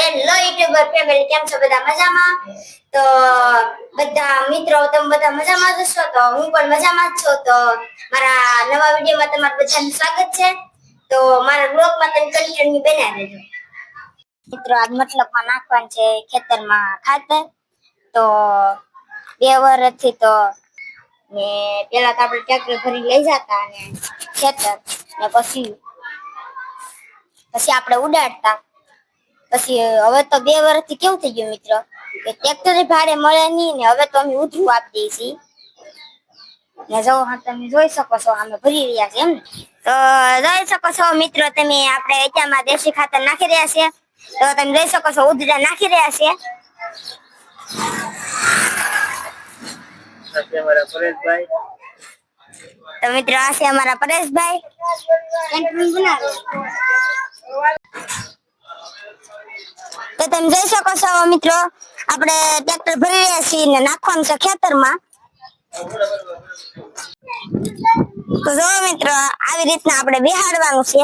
Hello YouTuber family, કેમ છો બધા? મજામાં? તો બધા મિત્રો તમે બધા મજામાં જ છો? તો હું પણ મજામાં જ છું. તો મારા નવા વિડીયોમાં તમારું બધાનું સ્વાગત છે. તો મારા બ્લોગમાં તમે કન્ટિન્યુ બન્યા રહેજો. મિત્રો આજ મતલબમાં નાખવાનું છે ખેતરમાં ખાતર. તો 2 વર્ષથી તો ને પેલા તો આપણે ટ્રેક્ટર ભરી લઈ જતા અને ખેતર ને પછી આપણે ઉડાડતા. પછી હવે તો 2 વર્ષથી કેવું થઈ ગયું મિત્રો કે ટ્રેક્ટર ભાડે મળે નહીં ને હવે તો અમે ઉધરું આપી દઈએ છીએ. ને જો તમે જોઈ શકો છો અમે ભરી રહ્યા છીએ એમ. તો જોઈ શકો છો મિત્રો તમે આપણે એચામાં દેશી ખાતર નાખી રહ્યા છીએ. તો તમે જોઈ શકો છો ઉધરા નાખી રહ્યા છીએ. તો મિત્રો આ છે અમારા પરેશભાઈ. તો તમે જોઈ શકો છો મિત્રો આપણે ટ્રેક્ટર ભરી રહ્યા છીએ ને નાખવાનું છે ખેતરમાં. તો જો મિત્રો આવી રીતના આપણે બિહાડવાનું છે.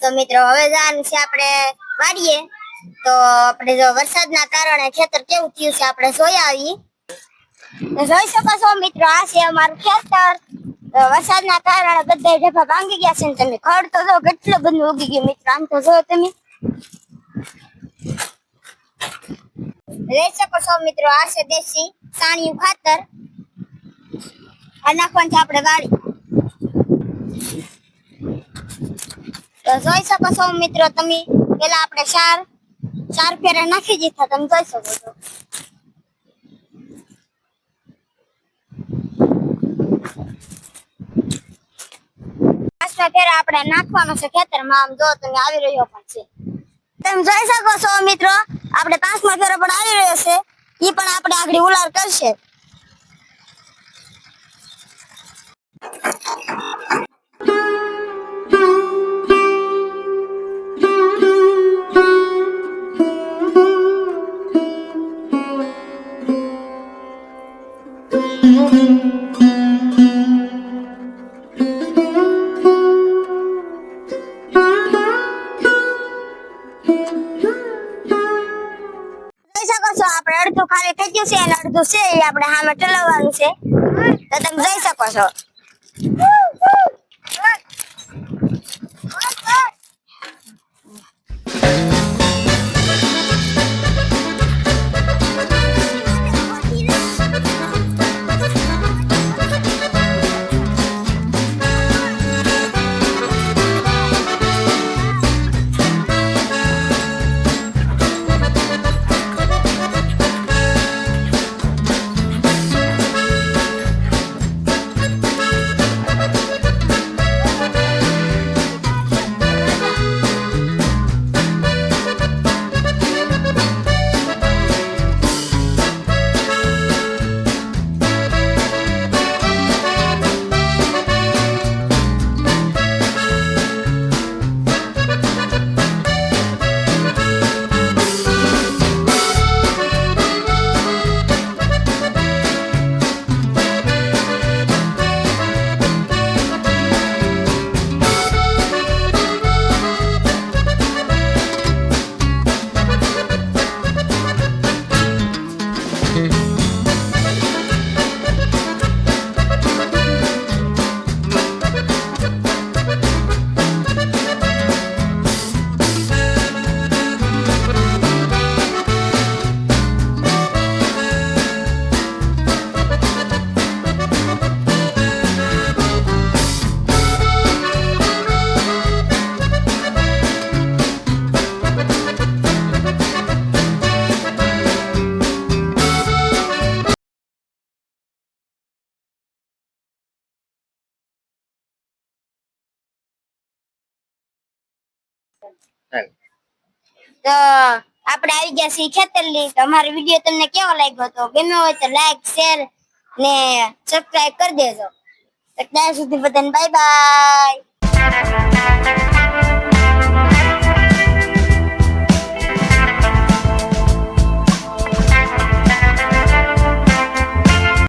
તો મિત્રો હવે જવાનું છે આપણે વાડીએ. તો આપણે જો વરસાદના કારણે ખેતર કેવું થયું છે આપણે જોઈ આવી. તો જોઈ શકો છો મિત્રો આ છે અમારું ખેતર. તો વરસાદના કારણે બધા ઢેફા ભાંગી ગયા છે ને તમે ખડ તો જો કેટલું બધું ઉગી ગયું મિત્રો. આમ તો જો તમે જોઈ શકો છો મિત્રો આ છે દેશી સાણિયું ખાતર. આ નાખવાનું છે આપણે વાડી. તો જોઈ શકો છો મિત્રો તમે પેલા આપણે 4 ફેરા નાખી દીધા. તમે જોઈ શકો છો. ફેરા આપણે નાખવાનો છે ખેતરમાં. આમ જો તમે આવી રહ્યો પણ છે. તમે જોઈ શકો છો મિત્રો આપણે 5મા ફેરો પણ આવી રહ્યો છે. એ પણ આપણે આગળ ઉલાર કરશે. આપણે અડધું ખાલી થઈ ગયું છે અને અડધું છે એ આપણે સામે ચલાવવાનું છે. તો તમે જોઈ શકો છો. તો આપણે આવી ગયા છીએ ખેતરલી. તો અમારો વિડીયો તમને કેવો લાગ્યો તો ગમ્યો હોય તો લાઈક શેર ને સબસ્ક્રાઇબ કરી દેજો. તો ત્યાં સુધી બધાને બાય બાય.